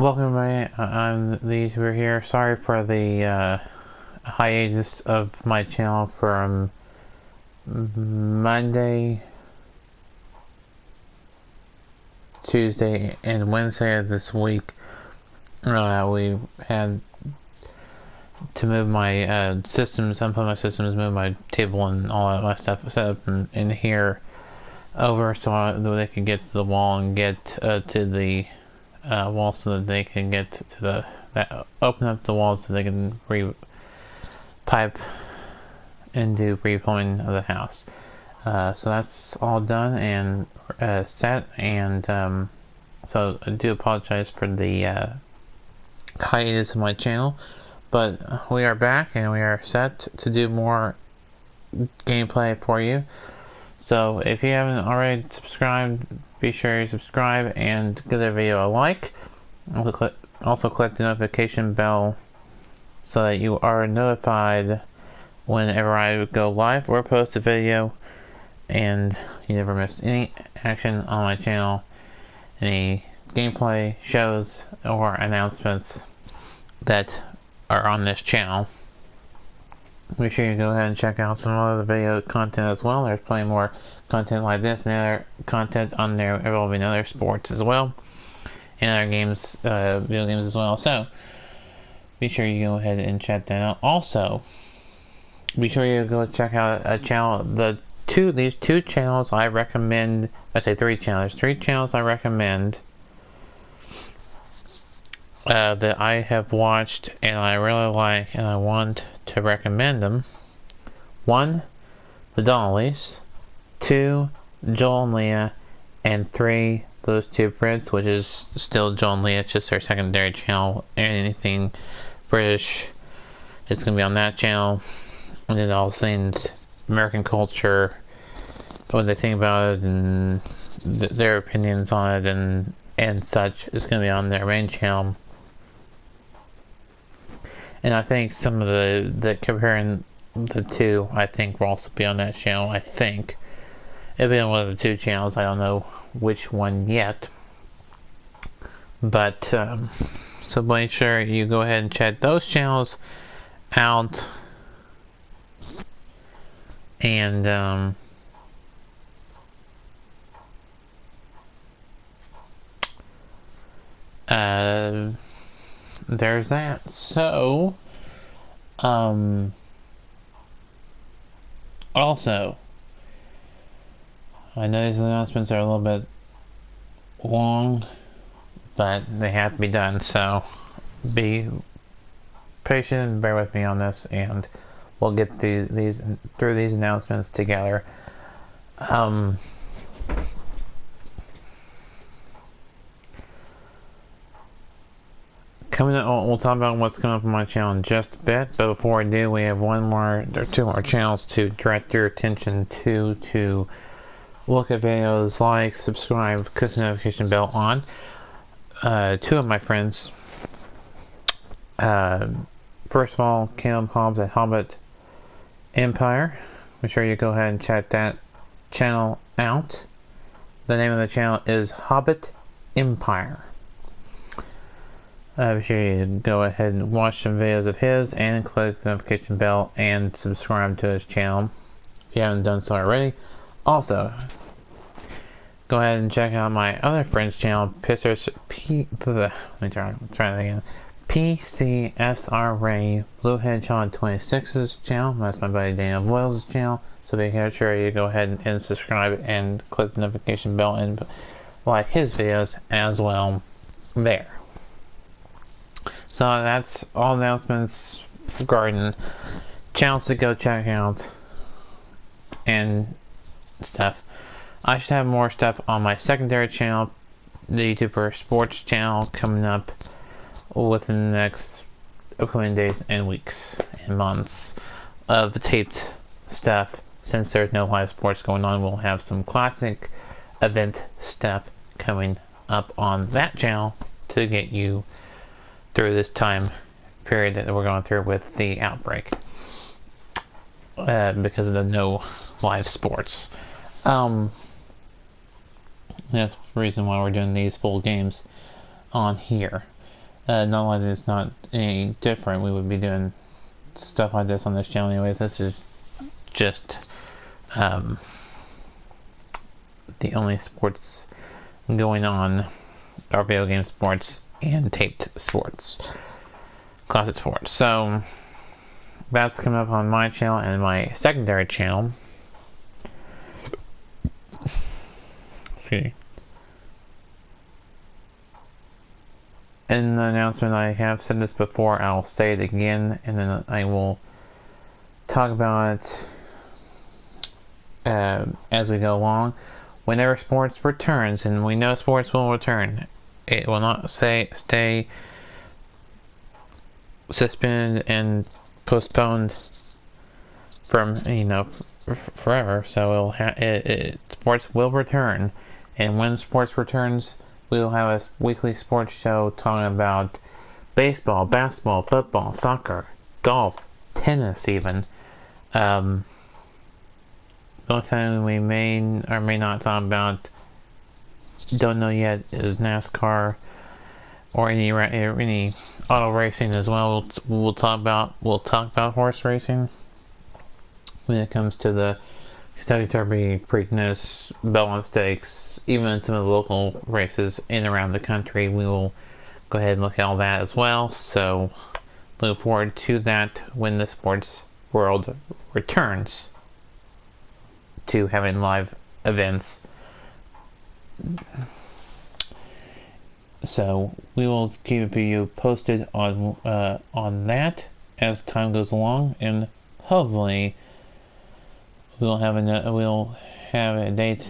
Welcome everybody, I'm the YouTuber here. Sorry for the hiatus of my channel from Monday, Tuesday, and Wednesday of this week. We had to move my systems, unplug my systems, move my table and all that my stuff set up in here over so they can get to the wall and get to the wall so that they can get to open up the walls so they can pipe and do replumbing of the house. So that's all done and set, and so I do apologize for the hiatus of my channel, but we are back and we are set to do more gameplay for you. So if you haven't already subscribed, be sure you subscribe and give the video a like. Also click the notification bell so that you are notified whenever I go live or post a video, and you never miss any action on my channel, any gameplay, shows, or announcements that are on this channel. Make sure you go ahead and check out some other video content as well. There's plenty more content like this and other content on there involving other sports as well, and other games, video games as well. So be sure you go ahead and check that out. Also, be sure you go check out a channel. These two channels I recommend. I say three channels. There's three channels I recommend that I have watched and I really like, and I want to recommend them. 1, the Donnellys. 2, Joel and Leah. And 3, those two Brits, which is still Joel and Leah. It's just their secondary channel. Anything British is going to be on that channel. And then all things American culture, what they think about it, and their opinions on it, and such is going to be on their main channel. And I think some of the comparing the two, I think, will also be on that channel. I think it'll be on one of the two channels. I don't know which one yet, but so make sure you go ahead and check those channels out. And there's that. So also, I know these announcements are a little bit long, but they have to be done, so be patient and bear with me on this, and we'll get through these announcements together. Coming up, we'll talk about what's coming up on my channel in just a bit, but before we do, we have two more channels to direct your attention to look at videos, like, subscribe, click the notification bell on. Two of my friends. First of all, Caleb Hobbs at Hobbit Empire. Make sure you go ahead and check that channel out. The name of the channel is Hobbit Empire. Be sure you go ahead and watch some videos of his and click the notification bell and subscribe to his channel if you haven't done so already. Also, go ahead and check out my other friend's channel, PCSRA Blue Hedgehog 26's channel. That's my buddy Daniel Boyles' channel. So be sure you go ahead and subscribe and click the notification bell and like his videos as well there. So that's all announcements regarding channels to go check out and stuff. I should have more stuff on my secondary channel, the YouTuber Sports channel, coming up within the next upcoming days and weeks and months of taped stuff. Since there's no live sports going on, we'll have some classic event stuff coming up on that channel to get you through this time period that we're going through with the outbreak, because of the no live sports. That's the reason why we're doing these full games on here. Not like it's not any different. We would be doing stuff like this on this channel anyways. This is just the only sports going on are video game sports and taped sports, classic sports. So that's coming up on my channel and my secondary channel. See. In the announcement, I have said this before, I'll say it again, and then I will talk about it as we go along. Whenever sports returns, and we know sports will return, it will not stay suspended and postponed from, forever. So sports will return, and when sports returns, we will have a weekly sports show talking about baseball, basketball, football, soccer, golf, tennis even. The only thing we may or may not talk about, don't know yet, is NASCAR or any auto racing as well. We'll talk about horse racing when it comes to the Kentucky Derby, Preakness, Belmont Stakes, even some of the local races in around the country. We will go ahead and look at all that as well. So look forward to that when the sports world returns to having live events. So we will keep you posted on that as time goes along, and hopefully we'll have a date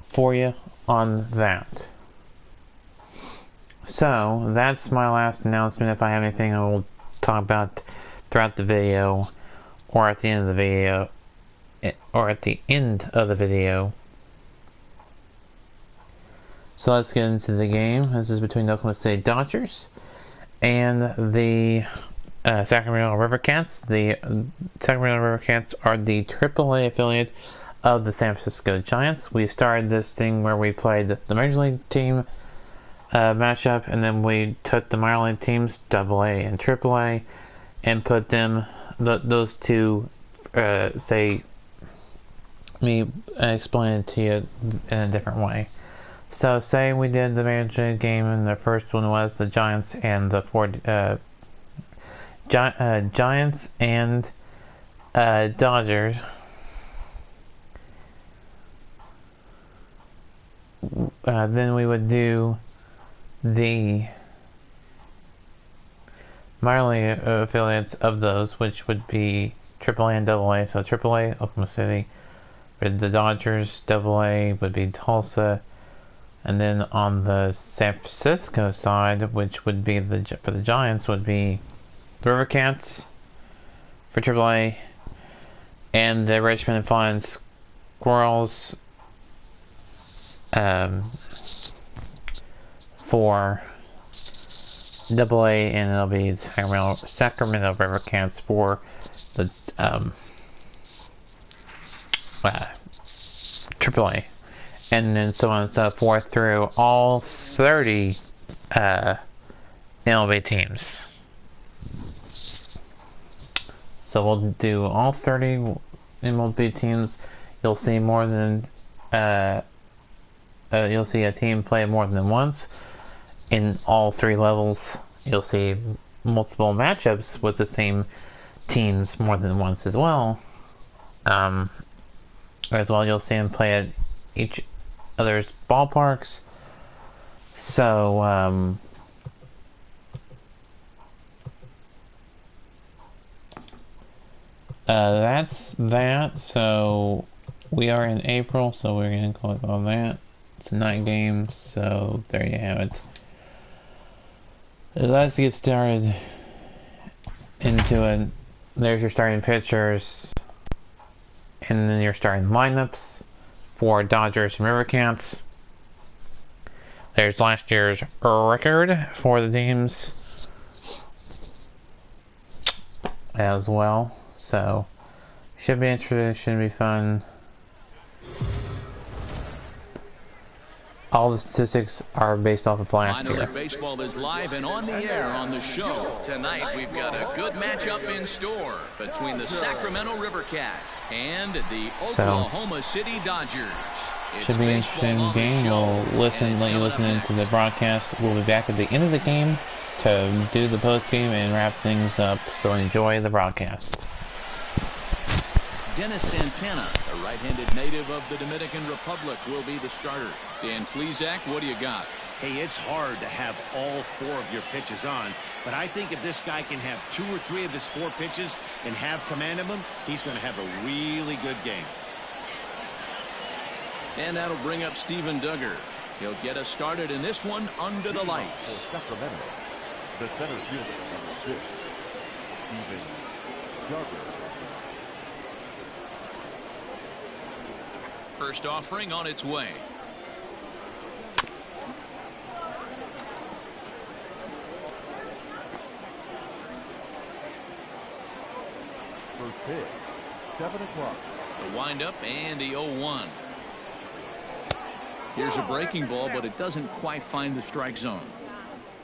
for you on that. So that's my last announcement. If I have anything, I will talk about throughout the video, or at the end of the video, So let's get into the game. This is between the Oklahoma City Dodgers and the Sacramento Rivercats. The Sacramento Rivercats are the AAA affiliate of the San Francisco Giants. We started this thing where we played the Major League team matchup, and then we took the minor league teams, AA and AAA, and put them, those two, let me explain it to you in a different way. So say we did the Major League game, and the first one was the Giants and the Giants and Dodgers. Then we would do the minor league affiliates of those, which would be AAA and AA. So AAA, Oklahoma City, with the Dodgers. AA would be Tulsa, and then on the San Francisco side, which would be for the Giants, would be the Rivercats for AAA, and the Richmond Flying Squirrels for AA, and it'll be Sacramento Rivercats for the AAA, and then so on and so forth through all 30 MLB teams. So we'll do all 30 MLB teams. You'll see more than you'll see a team play more than once in all 3 levels. You'll see multiple matchups with the same teams more than once as well. You'll see them play at each other's ballparks. So that's that. So we are in April, so we're going to click on that. It's a night game, so there you have it. Let's get started into it. There's your starting pitchers, and then your starting lineups for Dodgers and Rivercats. There's last year's record for the teams as well. So should be interesting, should be fun. all the statistics are based off of last Minor year. League Baseball is live and on the air on the show. Tonight we've got a good matchup in store between the Sacramento River Cats and the Oklahoma City Dodgers. Should be an interesting game. We'll let you listen into the broadcast. We'll be back at the end of the game to do the post game and wrap things up. So enjoy the broadcast. Dennis Santana, a right-handed native of the Dominican Republic, will be the starter. Dan Plesac, what do you got? Hey, it's hard to have all 4 of your pitches on, but I think if this guy can have 2 or 3 of his 4 pitches and have command of them, he's going to have a really good game. And that'll bring up Steven Duggar. He'll get us started in this one under the lights. For Sacramento, the center fielder, number 6, Steven Duggar. First offering on its way. First pitch, 7 o'clock. The windup and the 0-1. Here's a breaking ball, but it doesn't quite find the strike zone.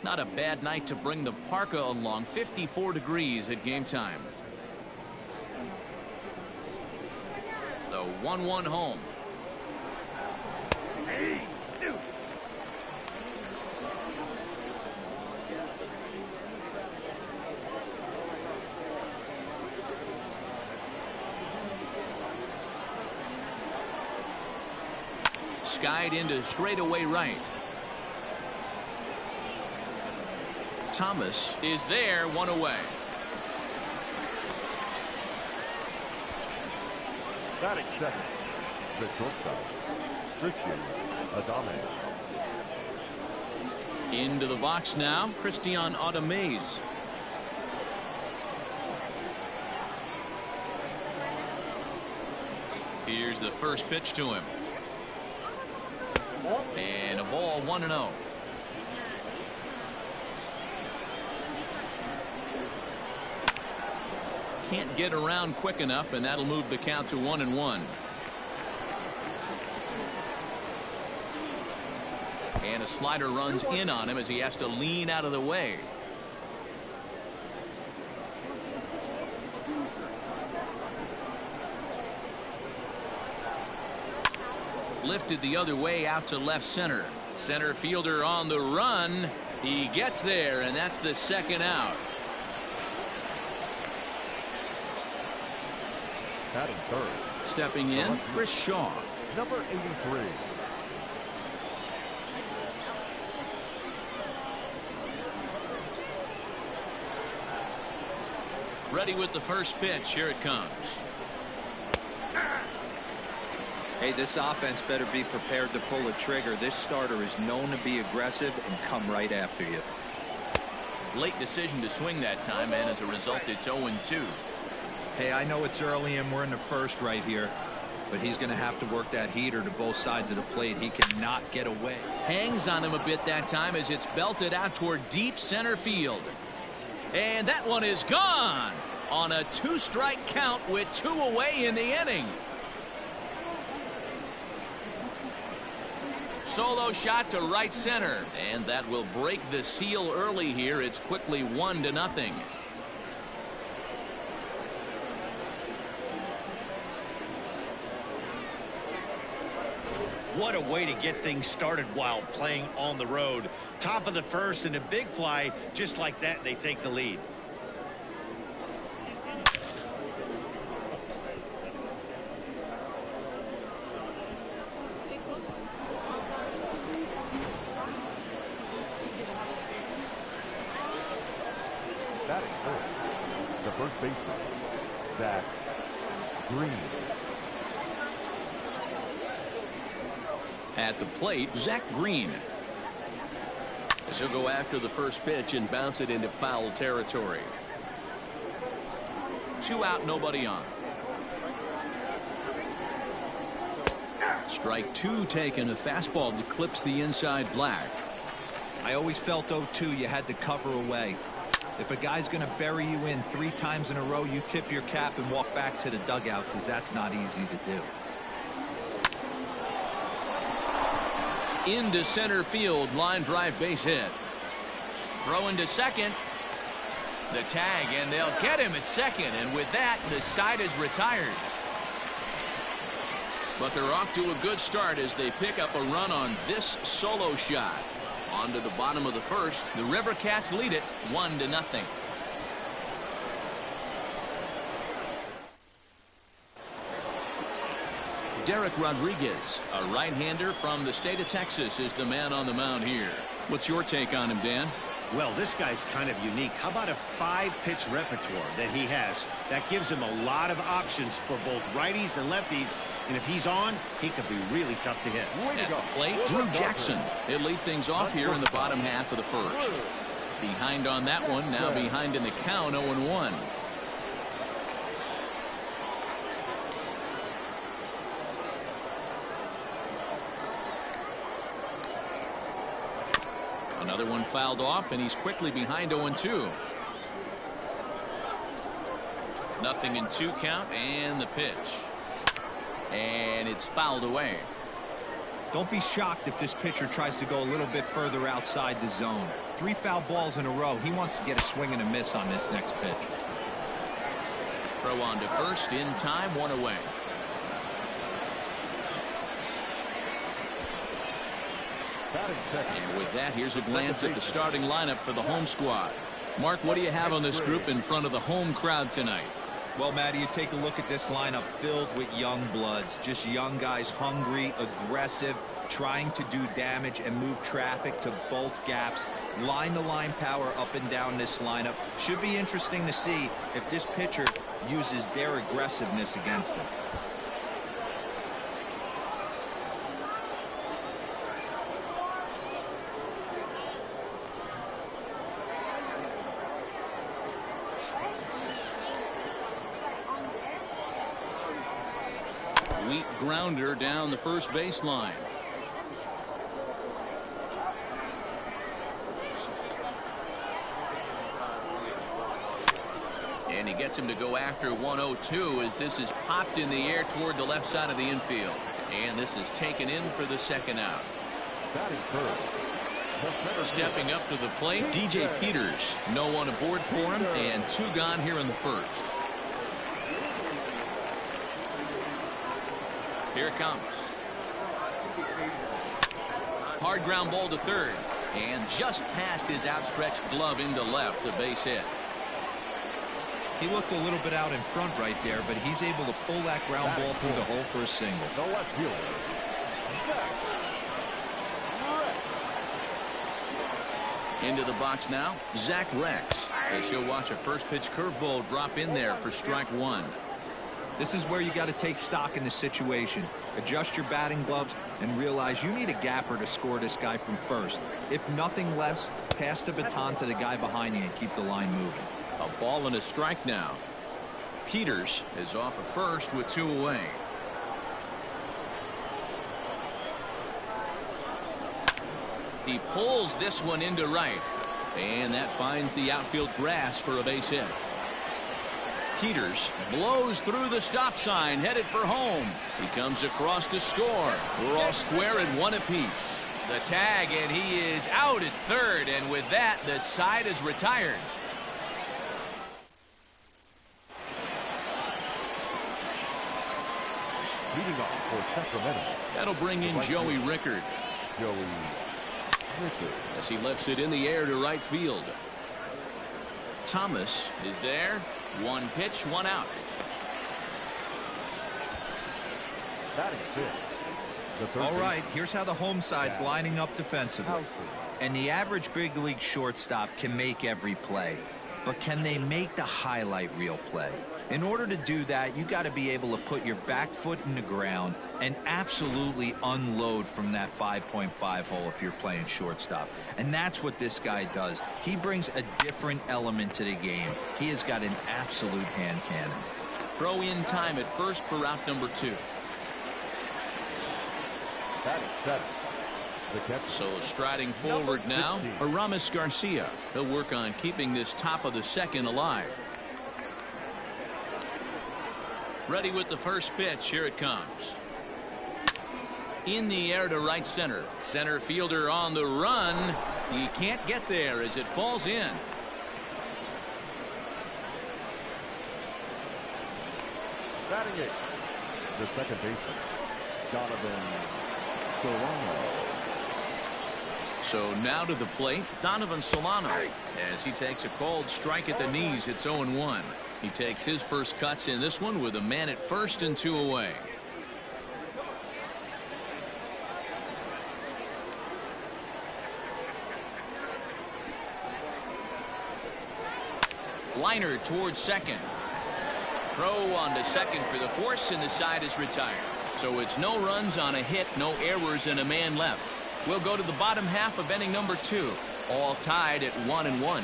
Not a bad night to bring the parka along. 54 degrees at game time. The 1-1 home. Skied into straightaway right. Thomas is there, 1 away. Batting second, the shortstop, Christian Adame. Into the box now, Christian Adame. Here's the first pitch to him. And a ball, 1-0. Can't get around quick enough, and that'll move the count to 1-1. And a slider runs in on him as he has to lean out of the way. Lifted the other way out to left center. Center fielder on the run. He gets there, and that's the second out. Batting third, Stepping in, Chris Shaw. number 83. Ready with the first pitch. Here it comes. Hey, this offense better be prepared to pull a trigger. This starter is known to be aggressive and come right after you. Late decision to swing that time, and as a result, it's 0-2. Hey, I know it's early and we're in the first right here, but he's going to have to work that heater to both sides of the plate. He cannot get away. Hangs on him a bit that time as it's belted out toward deep center field. And that one is gone on a 2-strike count with 2 away in the inning. Solo shot to right center, and that will break the seal early here. It's quickly 1-0. What a way to get things started while playing on the road. Top of the first and a big fly, just like that, they take the lead. Batting first, the first baseman, Zach Green. At the plate, Zach Green. As he'll go after the first pitch and bounce it into foul territory. 2 out, nobody on. Strike 2 taken. A fastball that clips the inside black. I always felt 0-2 you had to cover away. If a guy's going to bury you in 3 times in a row, you tip your cap and walk back to the dugout, because that's not easy to do. Into center field, line drive base hit. Throw into second. The tag, and they'll get him at second, and with that, the side is retired. But they're off to a good start as they pick up a run on this solo shot. On to the bottom of the first. The River Cats lead it 1-0. Derek Rodriguez, a right-hander from the state of Texas, is the man on the mound here. What's your take on him, Dan? Well, this guy's kind of unique. How about a 5-pitch repertoire that he has? That gives him a lot of options for both righties and lefties. And if he's on, he could be really tough to hit. At the plate, Drew Jackson. He'll lead things off here in the bottom half of the first. Behind on that one, now behind in the count, 0-1. Another one fouled off, and he's quickly behind 0-2. Nothing in 2 count, and the pitch. And it's fouled away. Don't be shocked if this pitcher tries to go a little bit further outside the zone. 3 foul balls in a row. He wants to get a swing and a miss on this next pitch. Throw on to first in time, 1 away. And with that, here's a glance at the starting lineup for the home squad. Mark, what do you have on this group in front of the home crowd tonight? Well, Matty, you take a look at this lineup filled with young bloods. Just young guys, hungry, aggressive, trying to do damage and move traffic to both gaps. Line-to-line power up and down this lineup. Should be interesting to see if this pitcher uses their aggressiveness against him. Weak grounder down the first baseline. And he gets him to go after 1-0-2 as this is popped in the air toward the left side of the infield. And this is taken in for the second out. Stepping up to the plate, DJ Peters. No one aboard for him, and 2 gone here in the first. Here it comes. Hard ground ball to third. And just past his outstretched glove into left, the base hit. He looked a little bit out in front right there, but he's able to pull that ground ball through the hole for a single. Into the box now, Zach Rex. As he'll watch a first pitch curveball drop in there for strike 1. This is where you got to take stock in the situation. Adjust your batting gloves and realize you need a gapper to score this guy from first. If nothing less, pass the baton to the guy behind you and keep the line moving. A ball and a strike now. Peters is off of first with 2 away. He pulls this one into right. And that finds the outfield grass for a base hit. Peters blows through the stop sign, headed for home. He comes across to score. We're all square at 1 apiece. The tag, and he is out at third, and with that, the side is retired. Leading off for Sacramento. That'll bring in Joey Rickard. As he lifts it in the air to right field. Thomas is there. 1 pitch, 1 out. All right, here's how the home side's lining up defensively. And the average big league shortstop can make every play. But can they make the highlight reel play? In order to do that, you got to be able to put your back foot in the ground and absolutely unload from that 5.5 hole if you're playing shortstop. And that's what this guy does. He brings a different element to the game. He has got an absolute hand cannon. Throw in time at first for route number 2. So striding forward now, Aramis Garcia. He'll work on keeping this top of the second alive. Ready with the first pitch. Here it comes. In the air to right center. Center fielder on the run. He can't get there as it falls in. Batting it, the second baseman, Donovan Solano. So now to the plate, Donovan Solano. As he takes a called strike at the knees, it's 0-1. He takes his first cuts in this one with a man at first and 2 away. Liner towards second. Throw on to second for the force, and the side is retired. So it's no runs on a hit, no errors, and a man left. We'll go to the bottom half of inning number 2. All tied at 1-1.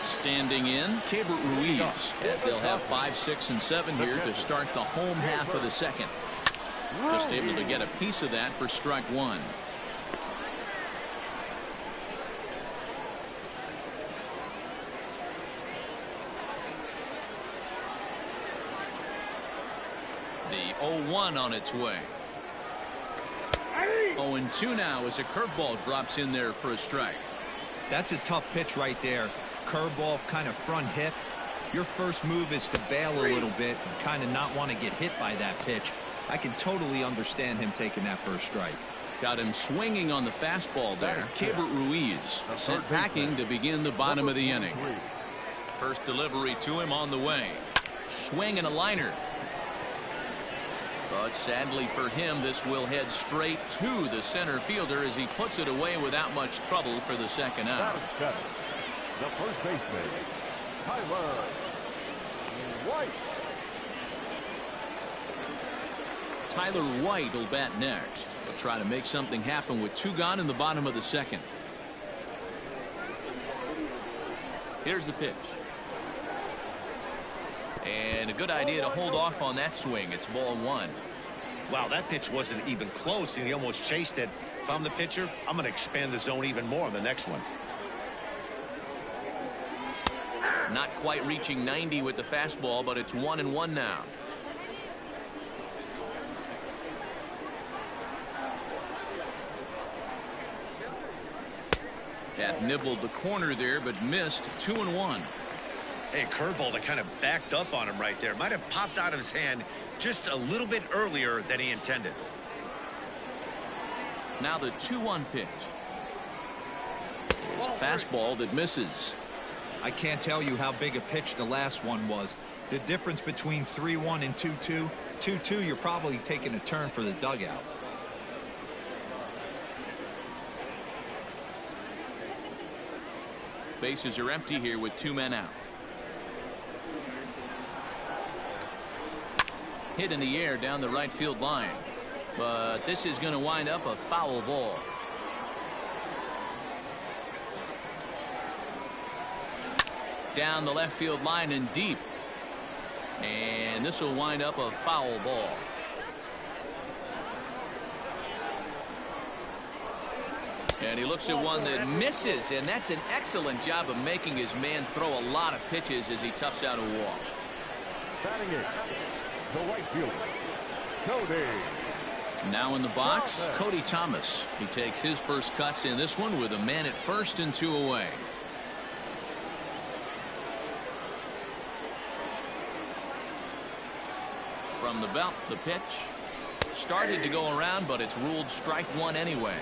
Standing in, Keibert Ruiz, as they'll have 5, 6, and 7 here to start the home half of the second. Just able to get a piece of that for strike 1. The 0-1 on its way. 0-2 now as a curveball drops in there for a strike. That's a tough pitch right there. Curveball, kind of front hip. Your first move is to bail a little bit and kind of not want to get hit by that pitch. I can totally understand him taking that first strike. Got him swinging on the fastball there. Keibert Ruiz sent packing to begin the bottom of the inning. First delivery to him on the way. Swing and a liner. But sadly for him, this will head straight to the center fielder as he puts it away without much trouble for the second out. The first baseman, Tyler White. Tyler White will bat next. He'll try to make something happen with 2 gone in the bottom of the second. Here's the pitch. And a good idea to hold off on that swing. It's ball 1. Wow, that pitch wasn't even close, and he almost chased it. If I'm the pitcher, I'm going to expand the zone even more on the next one. Not quite reaching 90 with the fastball, but it's 1-1 now. Had nibbled the corner there, but missed. 2-1. Hey, curveball that kind of backed up on him right there. Might have popped out of his hand just a little bit earlier than he intended. Now the 2-1 pitch. It's a fastball that misses. I can't tell you how big a pitch the last one was. The difference between 3-1 and 2-2. 2-2, you're probably taking a turn for the dugout. Bases are empty here with 2 men out. Hit in the air down the right field line, but this is going to wind up a foul ball. Down the left field line and deep, and this will wind up a foul ball. And he looks at one that misses, and that's an excellent job of making his man throw a lot of pitches as he toughs out a walk. Batting it, the right fielder, Cody. Now in the box, Cody Thomas. He takes his first cuts in this one with a man at first and 2 away. From the belt, the pitch. Started to go around, but it's ruled strike 1 anyway.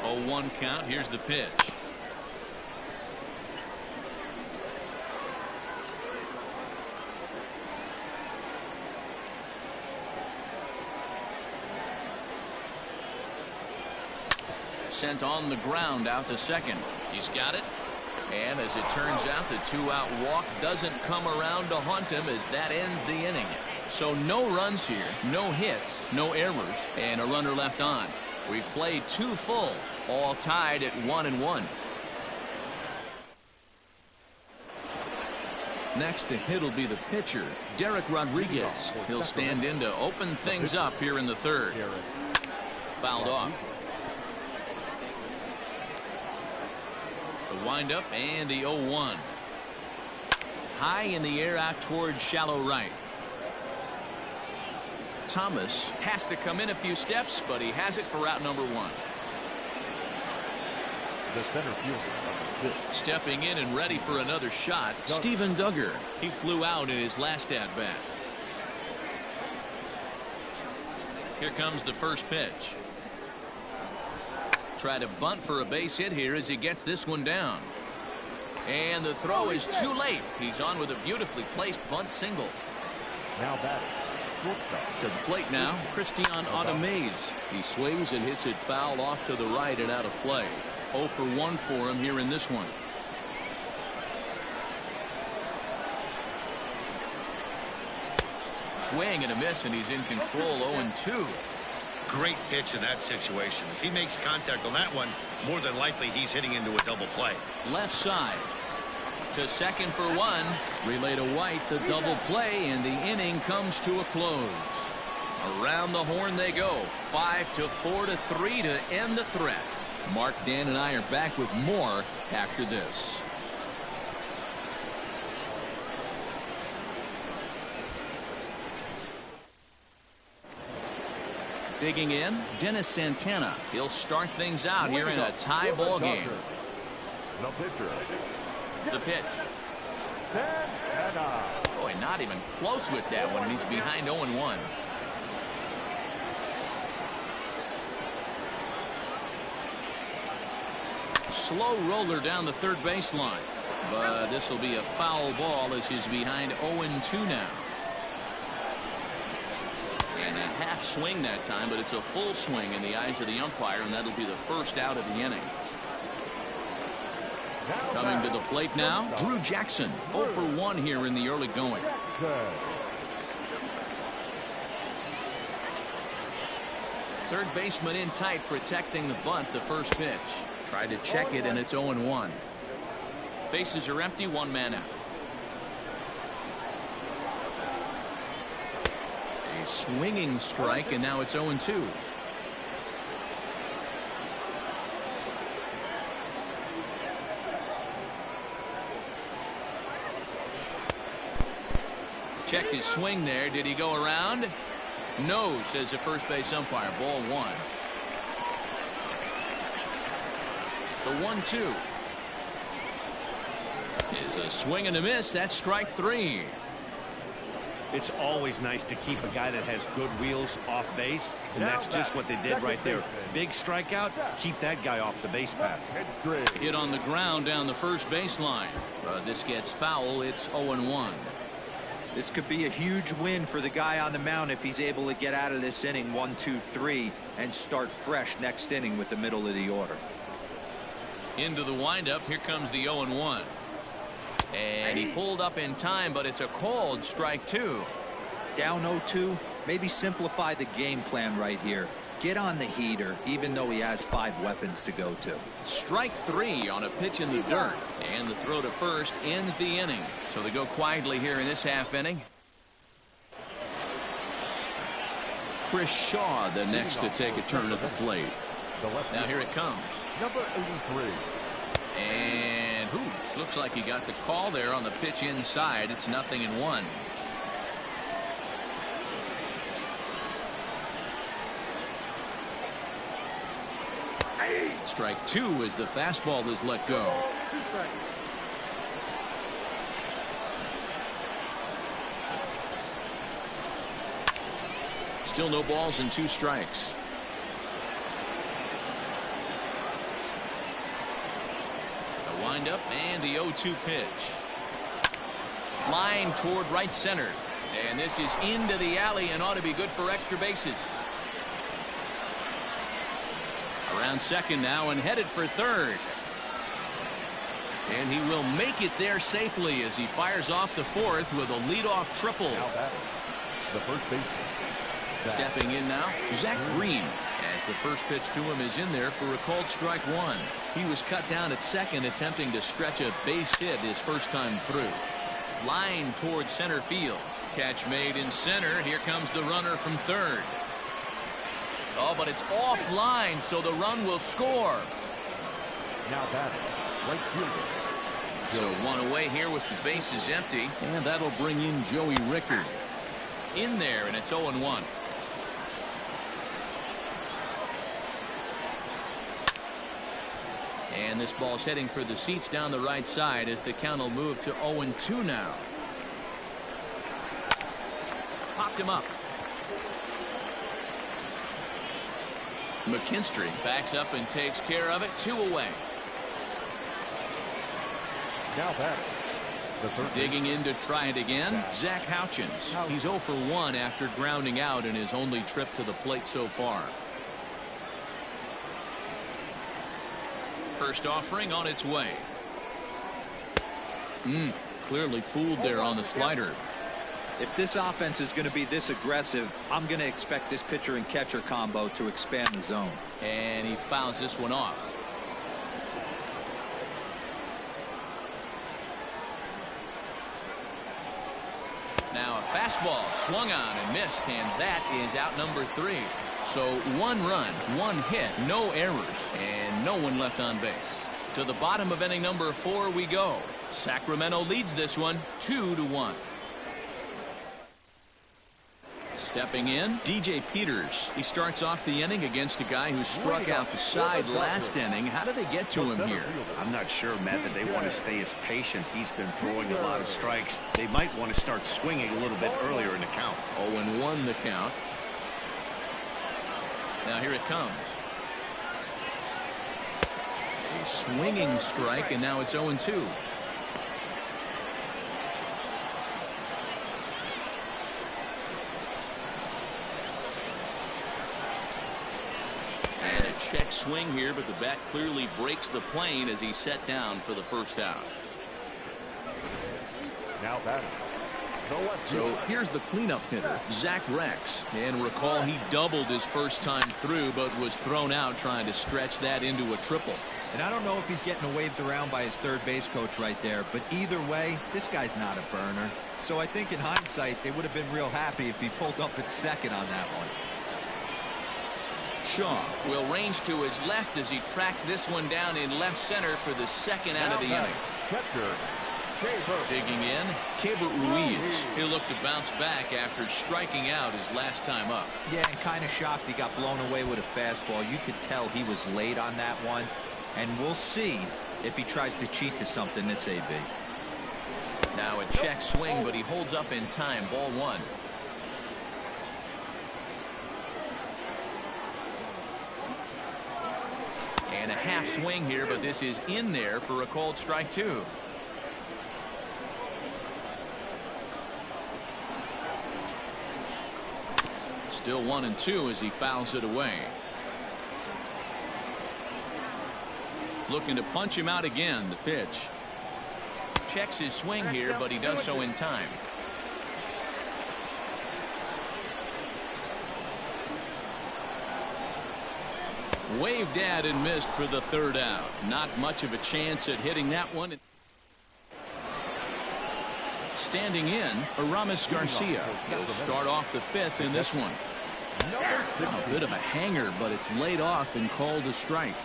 0-1 count. Here's the pitch. Sent on the ground out to second. He's got it. And as it turns out, the 2-out walk doesn't come around to haunt him as that ends the inning. So no runs here, no hits, no errors, and a runner left on. We've played 2 full, all tied at 1-1. Next to hit will be the pitcher, Derek Rodriguez. He'll stand in to open things up here in the 3rd. Fouled off. windup and the 0-1. High in the air out towards shallow right. Thomas has to come in a few steps, but he has it for route number 1. The center fielder, stepping in and ready for another shot, Steven Duggar. He flew out in his last at bat. Here comes the first pitch. Try to bunt for a base hit here as he gets this one down. And the throw is too late. He's on with a beautifully placed bunt single. now batting. To the plate now, Christian Ademaze. He sways and hits it foul off to the right and out of play. 0 for 1 for him here in this one. Swing and a miss, and he's in control. 0-2. Great pitch in that situation. If he makes contact on that one, more than likely he's hitting into a double play. Left side to second for 1. Relay to White, the double play, and the inning comes to a close. Around the horn they go. 5-4-3 to end the threat. Mark, Dan, and I are back with more after this. Digging in, Dennis Santana. He'll start things out here in a tie ball game. The pitcher. The pitch. Boy, not even close with that one, and he's behind 0-1. Slow roller down the third baseline, but this will be a foul ball as he's behind 0-2 now. And a half swing that time, but it's a full swing in the eyes of the umpire, and that'll be the first out of the inning. Coming to the plate now, Drew Jackson. 0 for 1 here in the early going. Third baseman in tight, protecting the bunt. The first pitch. Tried to check it, and it's 0-1. Bases are empty, 1 man out. A swinging strike, and now it's 0-2. Checked his swing there. Did he go around? No, says the first base umpire. Ball 1. The 1-2 is a swing and a miss. That's strike 3. It's always nice to keep a guy that has good wheels off base, and that's just what they did right there. Big strikeout, keep that guy off the base path. Hit on the ground down the first baseline. This gets foul. It's 0-1. This could be a huge win for the guy on the mound if he's able to get out of this inning 1-2-3 and start fresh next inning with the middle of the order. Into the windup. Here comes the 0-1. And he pulled up in time, but it's a called strike 2. Down 0-2. Maybe simplify the game plan right here. Get on the heater, even though he has 5 weapons to go to. Strike 3 on a pitch in the dirt. And the throw to first ends the inning. So they go quietly here in this half inning. Chris Shaw, the next to take a turn at the plate. Now here it comes. Number 83. And looks like he got the call there on the pitch inside. It's 0-1. Strike 2 as the fastball is let go. Still no balls and 2 strikes. A windup and the 0-2 pitch. Line toward right center. And this is into the alley and ought to be good for extra bases. Around second now and headed for third. And he will make it there safely as he fires off the fourth with a leadoff triple. The first baseman. Stepping in now, Zach Green, as the first pitch to him is in there for a called strike 1. He was cut down at second, attempting to stretch a base hit his first time through. Line towards center field. Catch made in center. Here comes the runner from third. Oh, but it's offline, so the run will score. Now batting. Right fielder. So one away here with the bases empty, and that'll bring in Joey Rickard. In there, and it's 0-1. And this ball's heading for the seats down the right side as the count will move to 0-2 now. Popped him up. McKinstry backs up and takes care of it. 2 away. Now batting. Digging in to try it again, Zach Houchins. He's 0 for 1 after grounding out in his only trip to the plate so far. First offering on its way. Clearly fooled there on the slider. If this offense is going to be this aggressive, I'm going to expect this pitcher and catcher combo to expand the zone. And he fouls this one off. Now a fastball swung on and missed, and that is out number 3. So 1 run, 1 hit, no errors, and no one left on base. To the bottom of inning number 4 we go. Sacramento leads this one 2-1. Stepping in, DJ Peters. He starts off the inning against a guy who struck out the side last inning. How did they get to him here? I'm not sure, Matt, that they want to stay as patient. He's been throwing a lot of strikes. They might want to start swinging a little bit earlier in the count. 0-1 the count. Now here it comes. A swinging strike, and now it's 0-2. And a check swing here, but the bat clearly breaks the plane as he's set down for the first out. Now batting. So here's the cleanup hitter, Zach Rex. And recall he doubled his first time through, but was thrown out trying to stretch that into a triple. And I don't know if he's getting waved around by his third base coach right there, but either way, this guy's not a burner. So I think in hindsight, they would have been real happy if he pulled up at second on that one. Shaw will range to his left as he tracks this one down in left center for the second out of the inning. Digging in, Keibert Ruiz. He'll look to bounce back after striking out his last time up. Yeah, and kind of shocked he got blown away with a fastball. You could tell he was late on that one. And we'll see if he tries to cheat to something this AB. Now a check swing, but he holds up in time. Ball 1. And a half swing here, but this is in there for a called strike 2. Still 1-2 as he fouls it away. Looking to punch him out again. The pitch. Checks his swing here, but he does so in time. Waved at and missed for the third out. Not much of a chance at hitting that one. Standing in, Aramis Garcia. He'll start off the 5th in this one. A bit of a hanger, but it's laid off and called a strike.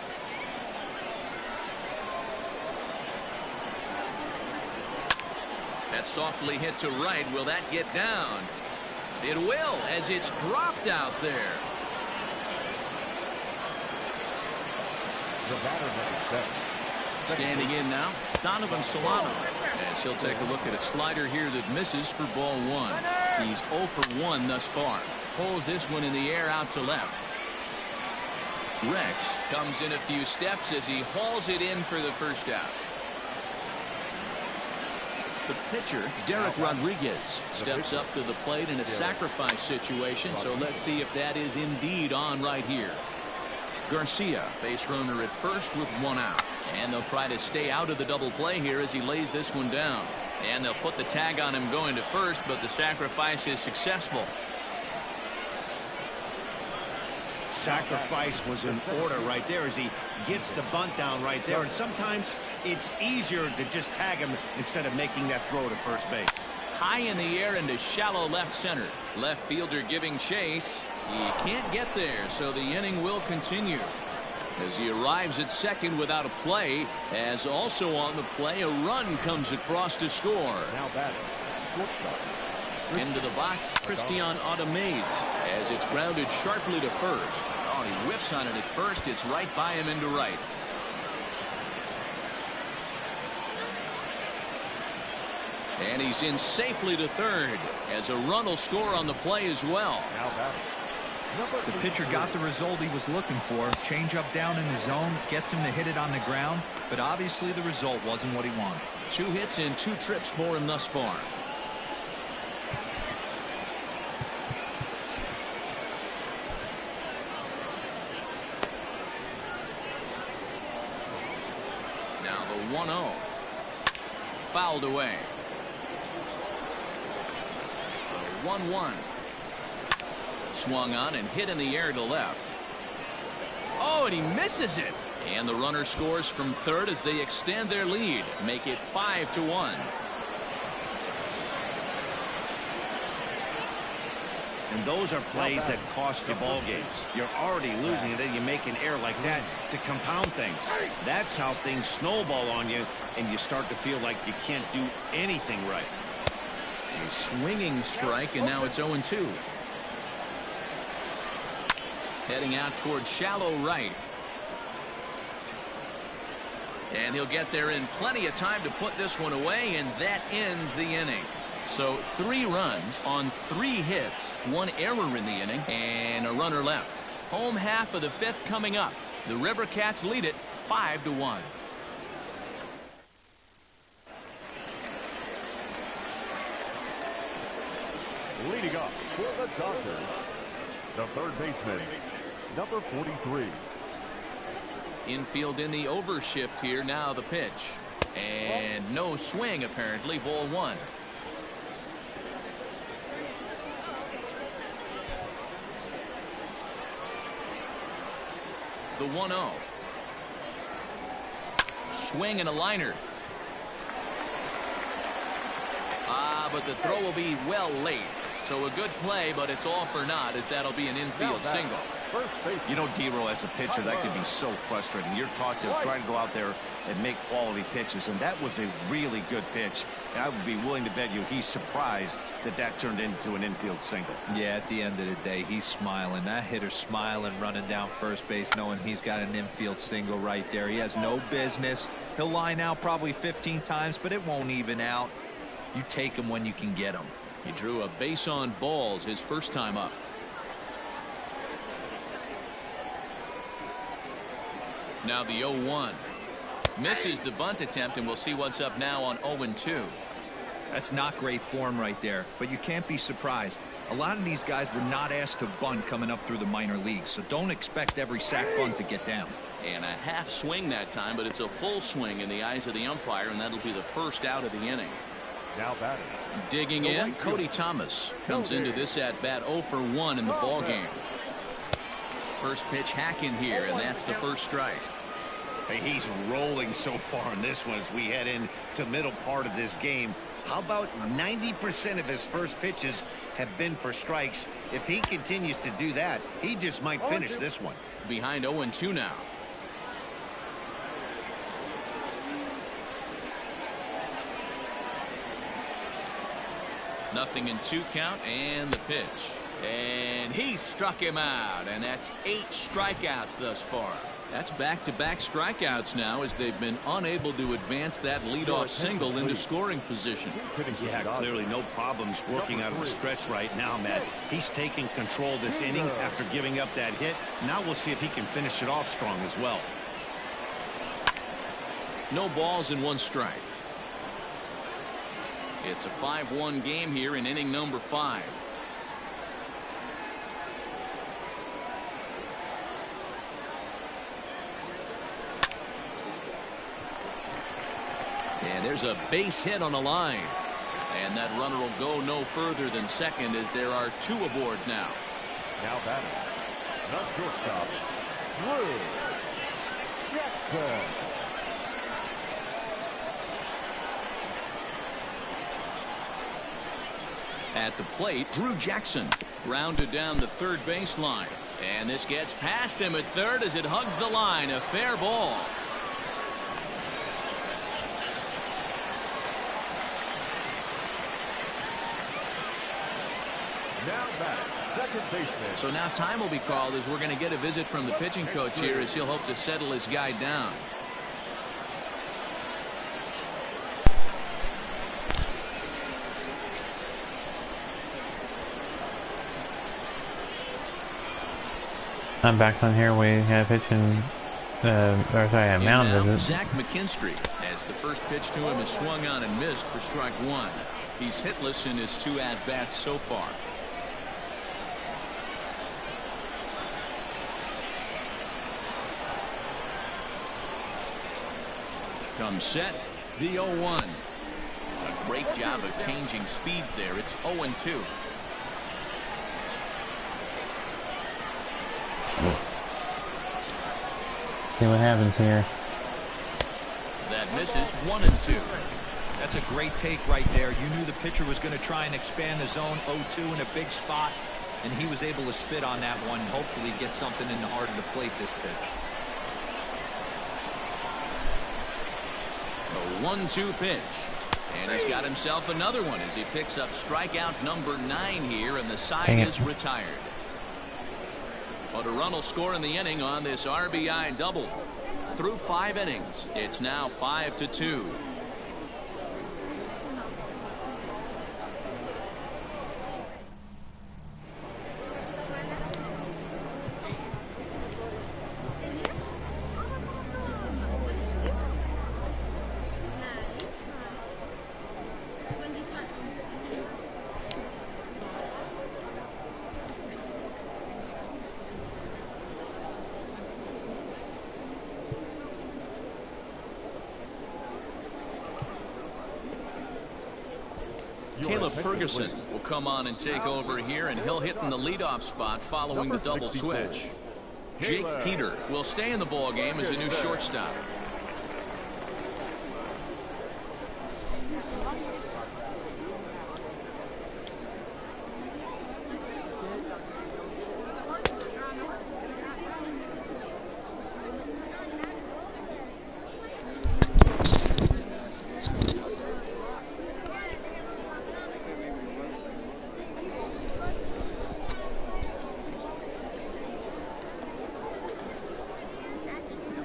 That's softly hit to right. Will that get down? It will, as it's dropped out there. Standing in now, Donovan Solano. As he'll take a look at a slider here that misses for ball 1. He's 0 for 1 thus far. Pulls this one in the air out to left. Rex comes in a few steps as he hauls it in for the first out. The pitcher, Derek Rodriguez, steps up to the plate in a sacrifice situation, so let's see if that is indeed on right here. Garcia, base runner at first with 1 out. And they'll try to stay out of the double play here as he lays this one down. And they'll put the tag on him going to first, but the sacrifice is successful. Sacrifice was in order right there as he gets the bunt down right there. And sometimes it's easier to just tag him instead of making that throw to first base. High in the air into shallow left center. Left fielder giving chase. He can't get there, so the inning will continue. as he arrives at second without a play, as also on the play a run comes across to score. Now batting, shortstop. Into the box, Christian Automaze, as it's grounded sharply to first. Oh, he whiffs on it at first. It's right by him into right. And he's in safely to third, as a run will score on the play as well. Now batting. The pitcher got the result he was looking for. Change up down in the zone, gets him to hit it on the ground, but obviously the result wasn't what he wanted. 2 hits and 2 trips for him thus far. Now the 1-0. Fouled away. The 1-1. Swung on and hit in the air to left. Oh, and he misses it. And the runner scores from third as they extend their lead, make it 5-1. And those are plays that cost you ball games. You're already losing, and then you make an error like that to compound things. That's how things snowball on you, and you start to feel like you can't do anything right. A swinging strike, and now it's 0-2. Heading out towards shallow right. And he'll get there in plenty of time to put this one away, and that ends the inning. So 3 runs on 3 hits, 1 error in the inning, and a runner left. Home half of the 5th coming up. The River Cats lead it 5-1. Leading up for the Dodgers, the third baseman, number 43. Infield in the overshift here. Now the pitch. And no swing apparently. Ball 1. The 1-0. Swing and a liner. But the throw will be well late. So a good play, but it's all for naught, as that'll be an infield single. You know, D-Row, as a pitcher, that could be so frustrating. You're taught to try to go out there and make quality pitches, and that was a really good pitch. And I would be willing to bet you he's surprised that that turned into an infield single. Yeah, at the end of the day, he's smiling. That hitter's smiling, running down first base, knowing he's got an infield single right there. He has no business. He'll line out probably 15 times, but it won't even out. You take him when you can get him. He drew a base on balls his first time up. Now the 0-1. Misses the bunt attempt, and we'll see what's up now on 0-2. That's not great form right there, but you can't be surprised. A lot of these guys were not asked to bunt coming up through the minor leagues, so don't expect every sack bunt to get down. And a half swing that time, but it's a full swing in the eyes of the umpire, and that'll be the first out of the inning. Now batting. Digging in, Cody Thomas comes into this at bat 0 for 1 in the ball game. First pitch hacking here, and that's the first strike. Hey, he's rolling so far in this one as we head into middle part of this game. How about 90% of his first pitches have been for strikes? If he continues to do that, he just might finish this one. Behind 0-2 now. Nothing in 2 count, and the pitch. And he struck him out, and that's 8 strikeouts thus far. That's back-to-back strikeouts now, as they've been unable to advance that leadoff single into scoring position. Yeah, clearly no problems working out of the stretch right now, Matt. He's taking control of this inning after giving up that hit. Now we'll see if he can finish it off strong as well. No balls and 1 strike. It's a 5-1 game here in inning number 5. And there's a base hit on the line. And that runner will go no further than second, as there are 2 aboard now. Now batting. The shortstop, Drew Jackson. At the plate, Drew Jackson grounded down the third baseline. And this gets past him at third as it hugs the line. A fair ball. Now back, second baseman. So now time will be called as we're going to get a visit from the pitching coach here as he'll hope to settle his guy down. I'm back on here. We have pitching, mound visit. Zach McKinstry, as the first pitch to him is swung on and missed for strike one. He's hitless in his 2 at-bats so far. Comes set, the 0-1. A great job of changing speeds there. It's 0-2. See what happens here. That misses 1-2. That's a great take right there. You knew the pitcher was going to try and expand the zone. 0-2 in a big spot, and he was able to spit on that one. Hopefully get something in the heart of the plate this pitch. A 1-2 pitch. And he's got himself another one as he picks up strikeout number 9 here, and the side is retired. But a run will score in the inning on this RBI double. Through 5 innings, it's now 5-2. Caleb Ferguson will come on and take over here, and he'll hit in the leadoff spot following the double switch. Jake Peter will stay in the ball game as a new shortstop.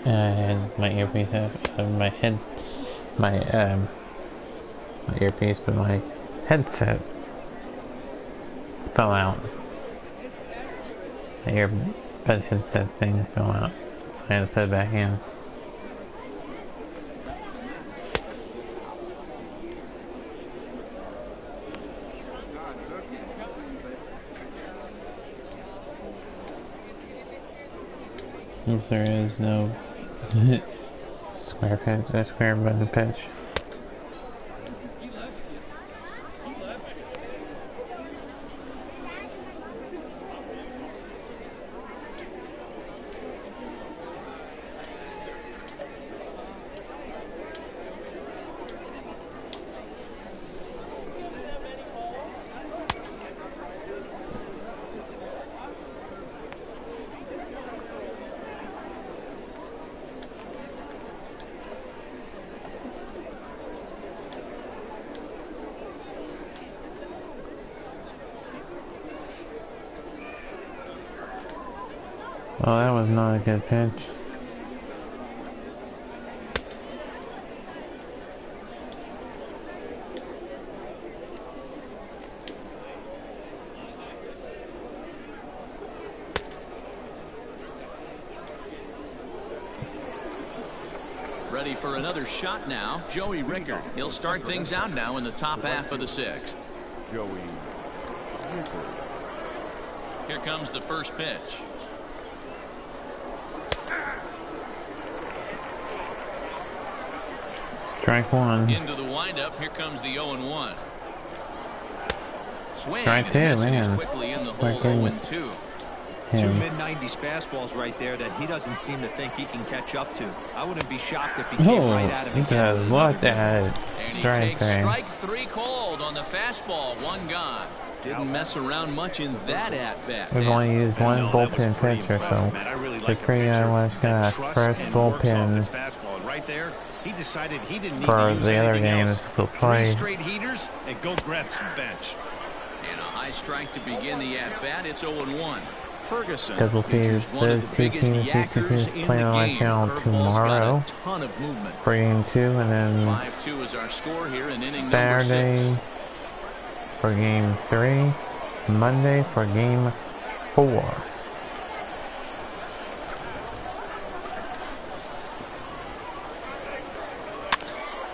I had my earpiece my earpiece, but my headset fell out. The earbud headset thing fell out, so I had to put it back in. If there is no square button pitch. Well, that was not a good pitch. Ready for another shot now, Joey Rickard. He'll start things out now in the top half of the 6th. Joey Rickard. Here comes the first pitch. Strike one. Into the windup. Here comes the 0-1. Swing. Strike two, man. Quickly in the hole. 0-2. Two him. mid-90s fastballs right there that he doesn't seem to think he can catch up to. I wouldn't be shocked if he came right at him He again. does what that And he strike takes thing. strike 3 called on the fastball. 1 gone. Didn't mess around much in that at-bat. We've only used one bullpen pitcher, so the pretty was got first bullpen right there. He decided he didn't need for to use the other anything games else. we'll 3 play. straight heaters and go grab some bench. And a high strike to begin the at-bat. It's 0-1. Ferguson, Because we'll see pitchers one of those the two biggest teams, yackers in playing the on my game. channel Curveball's tomorrow got a ton of movement. for game 2, and then 5-2 is our score here in inning Saturday number 6. for game 3, Monday for game 4.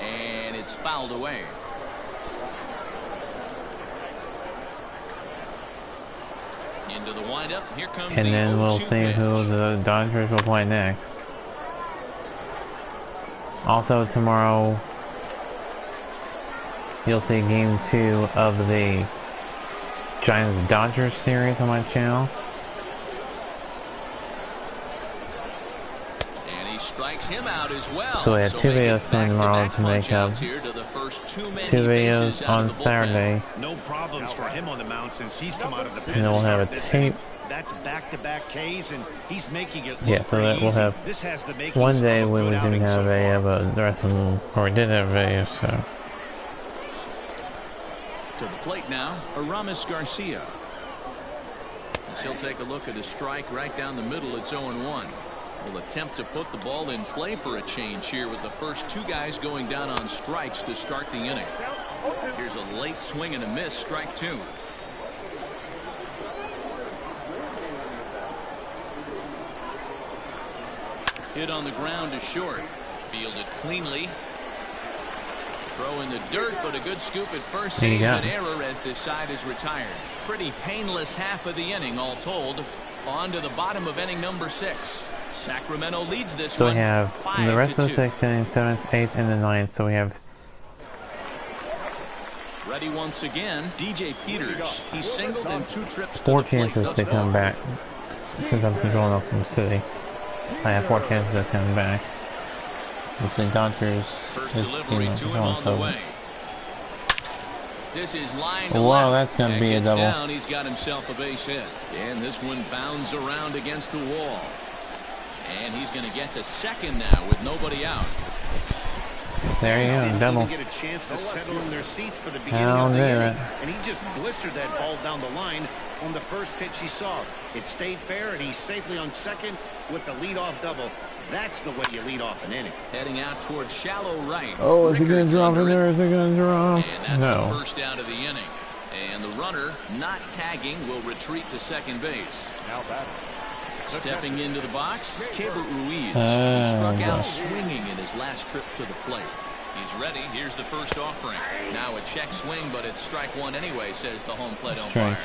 And it's fouled away. Into the windup. Here comes And the then we'll 0-2 see who pitch. the Dodgers will play next. Also tomorrow, you'll see game 2 of the Giants-Dodgers series on my channel. And he strikes him out as well. So we have 2 make it videos coming tomorrow back-to-back to make up. punch-outs here to the first 2 men 2 he faces videos out on of the bullpen. Saturday. No problems for him on the mound since he's come out of the pen. And then we'll to have start a this tape. inning. That's back-to-back Ks, and he's making it look Yeah, so that pretty we'll easy. have This has the makings one of day a when we good didn't outing have so a, far. but the rest of them, or we did have a video, so. To the plate now, Aramis Garcia. As he'll take a look at a strike right down the middle. It's 0-1. Will attempt to put the ball in play for a change here with the first 2 guys going down on strikes to start the inning. Here's a late swing and a miss, strike 2. Hit on the ground to short. Fielded cleanly. Throw in the dirt, but a good scoop at first. Saves an error as this side is retired. Pretty painless half of the inning, all told. On to the bottom of inning number 6. Sacramento leads this So one. we have the rest of the 5-2. 6th inning, 7th, 8th, and the 9th. So we have Ready once again, DJ Peters. He's singled in 2 trips to 4 the plate chances thus to come far. back. Since I'm controlling Oklahoma City, I have 4 chances to come back. You see, Dodgers First is delivery to him on the way. This is line to Wow, left. that's gonna That be a gets double. Down, he's got himself a base hit. And this one bounds around against the wall. And he's going to get to second now with nobody out. There you go, Didn't double. even get a chance to settle in their seats for the beginning How of the did inning, it? and he just blistered that ball down the line on the first pitch he saw. It stayed fair, and he's safely on second with the leadoff double. That's the way you lead off an inning. Heading out towards shallow right. Oh, is it going Rickard's to drop in under it. there? Is it going to drop? And that's the No. first out of the inning. And the runner, not tagging, will retreat to second base. Now batting. Stepping into the box, Keibert Ruiz. Oh, He struck out boy. swinging in his last trip to the plate. He's ready. Here's the first offering. Now a check swing, but it's strike 1 anyway, says the home plate umpire.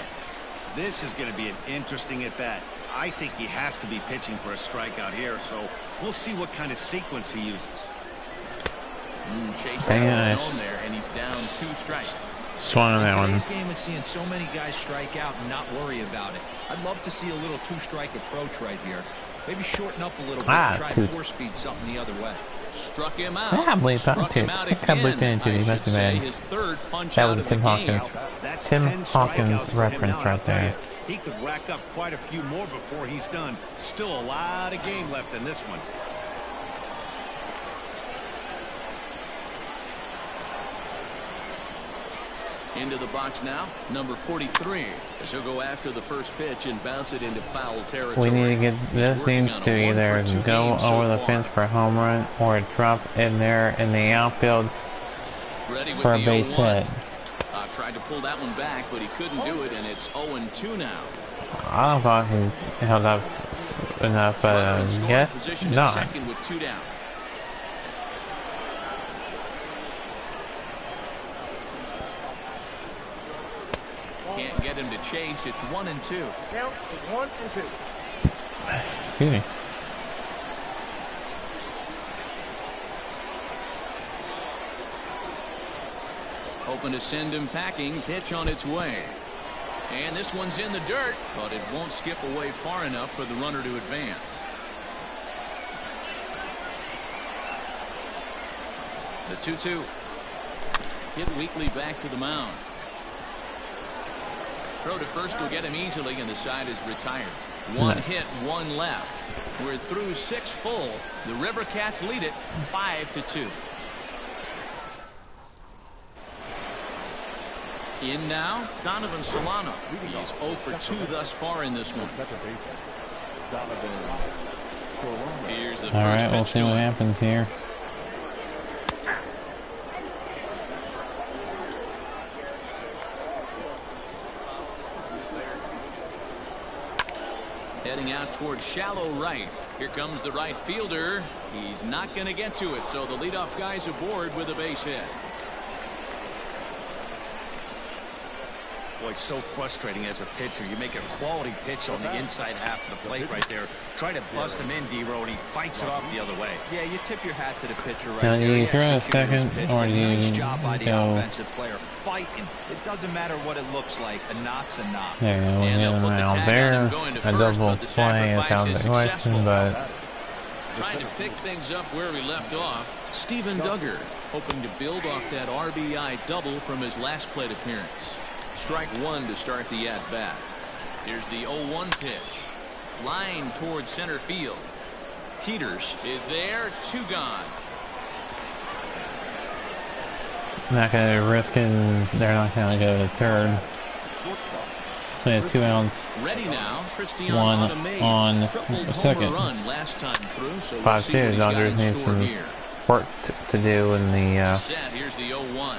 This is going to be an interesting at-bat. I think he has to be pitching for a strikeout here, so we'll see what kind of sequence he uses. Chase Dang out it. his own there, and he's down 2 strikes. Swung on that In one. today's game is seeing so many guys strike out and not worry about it. I'd love to see a little 2-strike approach right here. Maybe shorten up a little bit and try and 4-speed something the other way. Struck him out. I believe that Struck too. him out I can't believe again. that too. I He must should have say been. his 3rd punch That out was of Tim the game. Hawkins. That's Tim 10 Hawkins strikeouts for him reference now, and right I'll tell there. you, he could rack up quite a few more before he's done. Still a lot of game left in this one. Into the box now, number 43. As he'll go after the first pitch and bounce it into foul territory. We need to get this working needs on to a 1 either for 2 go game so over the far. fence for a home run or drop in there in the outfield Ready with for a the base 0-1. hit. Tried to pull that one back, but he couldn't do it, and it's 0-2 now. I don't thought he held up enough, but Runner in scoring guess position at not. second with 2 down. Can't get him to chase. It's 1-2. Count is 1 and 2. Excuse me. Hoping to send him packing. Pitch on its way. And this one's in the dirt, but it won't skip away far enough for the runner to advance. The 2-2. Hit weakly back to the mound. Throw to first will get him easily, and the side is retired. One hit, one left. We're through 6 full. The River Cats lead it 5-2. In now, Donovan Solano. He's 0 for 2 thus far in this one. Here's the first pitch. All right, we'll see what happens here. Heading out towards shallow right. Here comes the right fielder. He's not going to get to it, so the leadoff guy's aboard with a base hit. Boy, so frustrating as a pitcher. You make a quality pitch on the inside half of the plate right there. Try to bust him in, D-Row, and he fights it off the other way. Yeah, you tip your hat to the pitcher right Now, there. do you He throw a executed his second, pitch, or but do you nice job by the go- offensive player fighting. It doesn't matter what it looks like. A knock's a knock. There you go, we And get they'll him put the out tag on there. him going to A first, double but the play is sacrifice out of is the question, successful. but Trying to pick things up where we left off. Steven Duggar hoping to build off that RBI double from his last plate appearance. Strike one to start the at-bat. Here's the 0-1 pitch. Line towards center field. Peters is there. 2 gone. not going to risk it. They're not going to go to third. We have 2 outs. Ready now. Cristiano One Automaze on tripled the home second. run last time through, so we'll 5-2. see what he's got Dodgers in need store some here. work to do in the. Set. Here's the 0-1.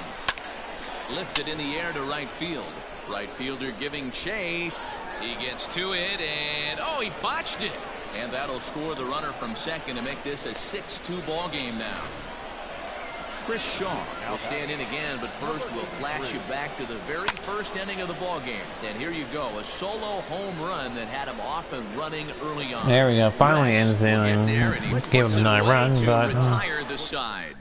Lifted in the air to right field. Right fielder giving chase. He gets to it, and oh, he botched it. And that'll score the runner from second to make this a 6-2 ball game now. Chris Shaw will stand in again, but first we'll flash you back to the very first inning of the ball game. And here you go, a solo home run that had him off and running early on. There we go. Finally Rex ends the will get inning. there, and he Gave puts him it a 9 away run, to but retire the side.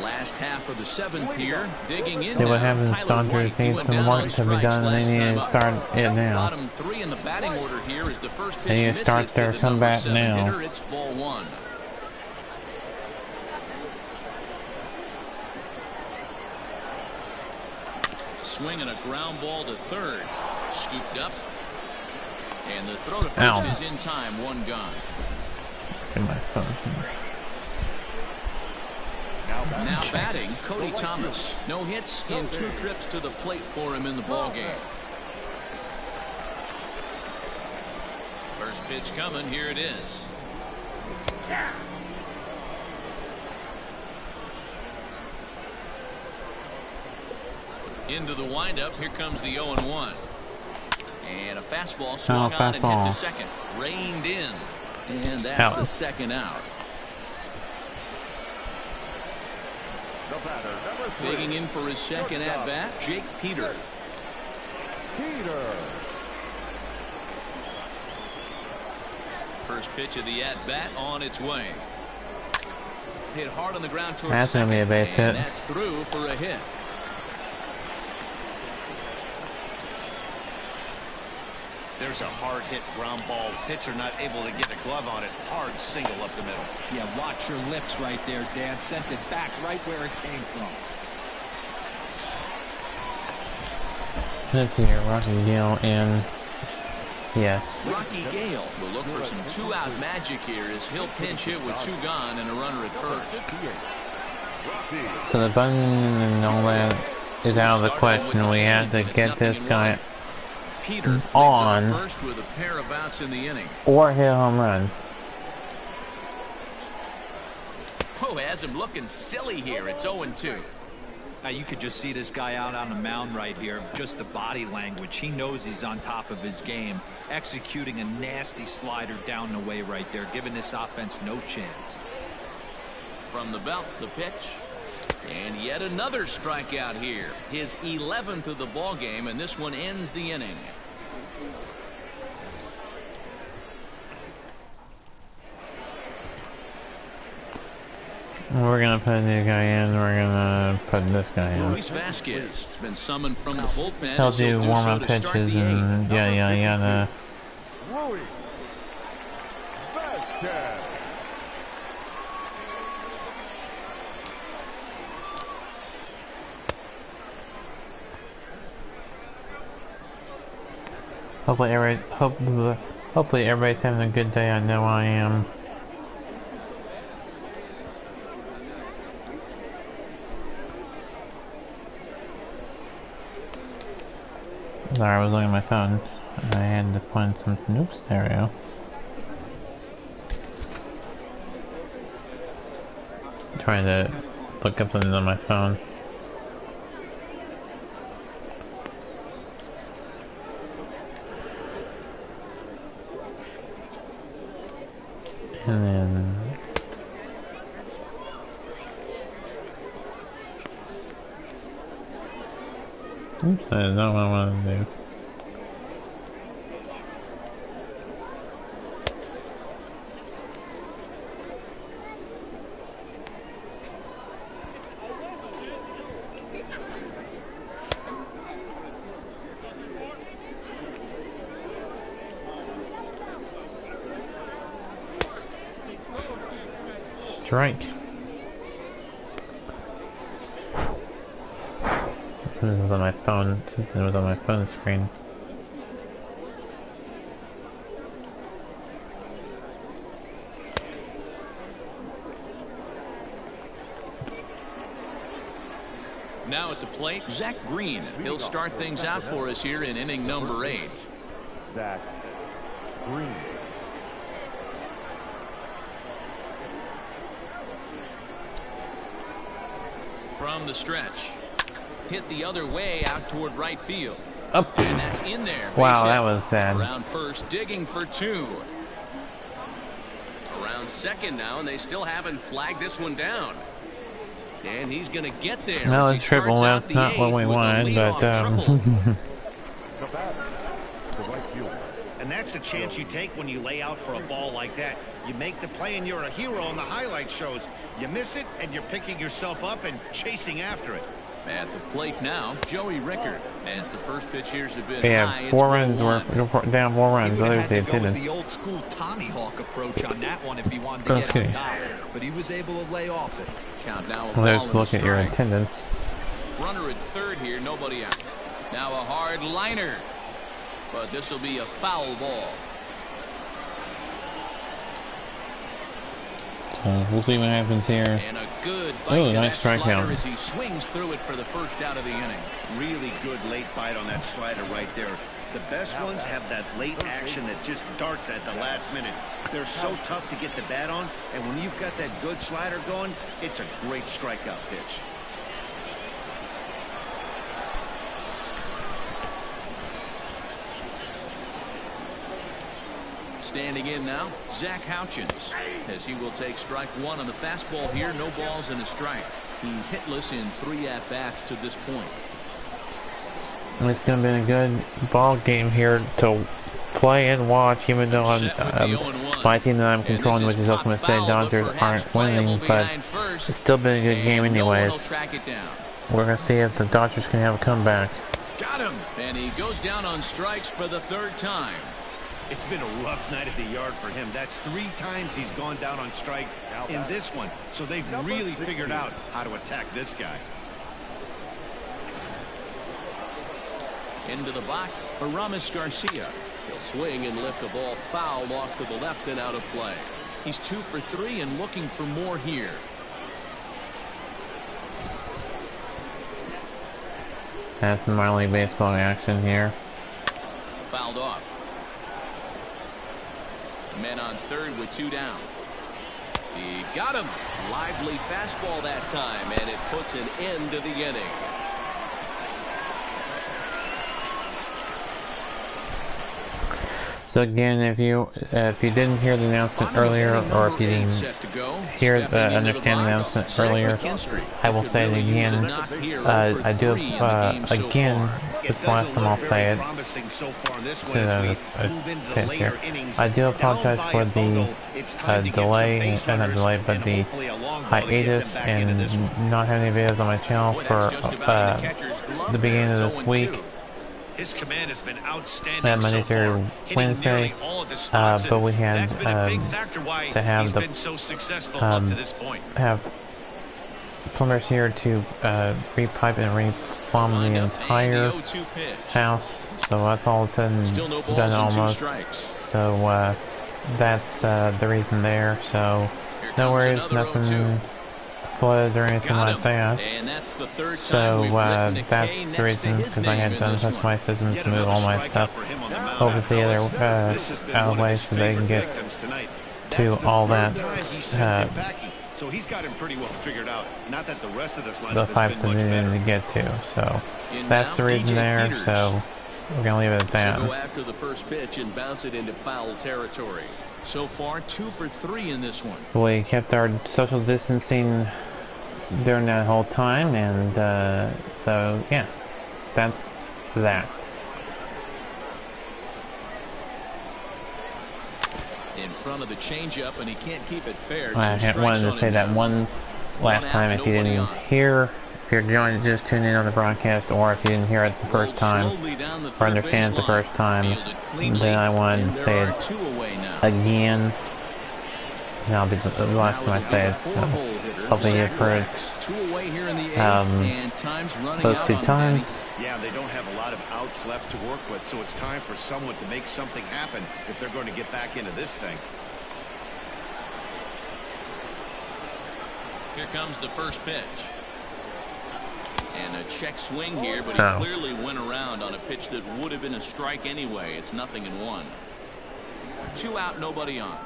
Last half of the 7th here, digging in see what now. happens. Tyler Dodgers White, he need went some down work on to be strikes done, and last they need time to up. start it now. Bottom 3 in the batting order here is the first pitch They need to misses start to their the comeback number 7 now. hitter. It's ball 1. Swinging a ground ball to third. Scooped up. And the throw to first Ow. is in time. 1 gone. In my phone. Now batting, Cody Thomas. No hits in 2 trips to the plate for him in the ball game. First pitch coming. Here it is. Into the windup. Here comes the 0-1. And a fastball swung on and hit fastball. to second. Reined in. And that's Out. the second out. The batter, number 3. Digging in for his second at-bat, Jake Peter. Peter. First pitch of the at-bat on its way. Hit hard on the ground towards That's gonna second, be a base and hit. that's through for a hit. There's a hard hit ground ball. Pitcher not able to get a glove on it. Hard single up the middle. Yeah, watch your lips right there, Dan. Sent it back right where it came from. Let's see here. Rocky Gale in. Yes. Rocky Gale will look for some 2-out magic here as he'll pinch hit with 2 gone and a runner at first. So the button and all that is out of the question. We have to get this guy Peter on first with a pair of outs in the inning. or hit a home run. Oh, has him looking silly here. It's 0-2. Now you could just see this guy out on the mound right here. Just the body language. He knows he's on top of his game. Executing a nasty slider down the way right there, giving this offense no chance. From the belt, the pitch. And yet another strikeout here. His 11th of the ball game, and this one ends the inning. We're gonna put a new guy in. We're gonna put this guy in. Luis Vasquez has been summoned from the bullpen. He'll do warm-up pitches and yada. Luis Vasquez. Hopefully everybody's having a good day. I know I am. Sorry, I was looking at my phone. I had to find some new stereo. Trying to look up something on my phone. And then... Oops, that's not what I wanted to do. Strike. Something was on my phone. Something was on my phone screen. Now at the plate, Zach Green. He'll start things out for us here in inning number 8. Zach Green. From the stretch. Hit the other way out toward right field. Up. And that's in there. Wow, that was sad. Around first, digging for 2. Around second now, and they still haven't flagged this one down. And he's going to get there. No, it's triple. That's not what we wanted, but And that's the chance you take when you lay out for a ball like that. You make the play and you're a hero on the highlight shows. You miss it and you're picking yourself up and chasing after it. At the plate now, Joey Rickard. As the first pitch here has been yeah, 4 runs. We're down 4 runs. Others the attendance. The old school Tommy Hawk approach on that one if he wanted to get on top, but he was able to lay off it. Count now. Let's look at your attendance. Runner at third here, nobody out. Now a hard liner, but this will be a foul ball. So we'll see what happens here. And a good bite to nice that strikeout slider as he swings through it for the first out of the inning. Really good late bite on that slider right there. The best ones have that late action that just darts at the last minute. They're so tough to get the bat on, and when you've got that good slider going, it's a great strikeout pitch. Standing in now, Zach Houchins, as he will take strike 1 on the fastball here. No balls and a strike. He's hitless in 3 at-bats to this point. It's going to be a good ball game here to play and watch, even though my team that I'm controlling, which is Oklahoma State Dodgers, aren't winning, but it's still been a good game anyways. We're going to see if the Dodgers can have a comeback. Got him, and he goes down on strikes for the 3rd time. It's been a rough night at the yard for him. That's 3 times he's gone down on strikes in this one. So they've really figured out how to attack this guy. Into the box, Aramis Garcia. He'll swing and lift a ball foul off to the left and out of play. He's 2 for 3 and looking for more here. Has some minor league baseball action here. Fouled off. Men on third with 2 down. He got him. Lively fastball that time, and it puts an end to the inning. So again, if you didn't hear the announcement earlier, or if you didn't hear understand the announcement earlier, I will say it again. I do again. This is the last time I'll say it. I do apologize for the delay, not delay, but the hiatus and not having any videos on my channel for the beginning of this week. His command has been outstanding. We had Monday through Wednesday, but we had to have the have plumbers here to repipe and replumb the entire house. So that's all said and done almost. So that's the reason there. So no worries, nothing flooded or anything like that. So that's the reason, because I had done touch my systems to move all my stuff over to the other out of the way so they can get to all that so he's got him pretty well figured out. Not that the rest of this line the pipes that they needed to get to. So that's the reason there. So we're gonna leave it at that. So go after the first pitch and bounce it into foul territory. So far, 2 for 3 in this one. We kept our social distancing during that whole time, and so yeah, that's that. In front of the changeup, and he can't keep it fair. I wanted to say that one last time. If you didn't hear, if you're just tuning in on the broadcast, or if you didn't hear it the first time, or understand it the first time, then I wanted to say it again. And that'll be the last time I say it. So hopefully you've heard those 2 times. Yeah, they don't have a lot of outs left to work with, so it's time for someone to make something happen if they're going to get back into this thing. Here comes the first pitch. And a check swing here, but he clearly went around on a pitch that would have been a strike anyway. It's 0-1. 2 out, nobody on.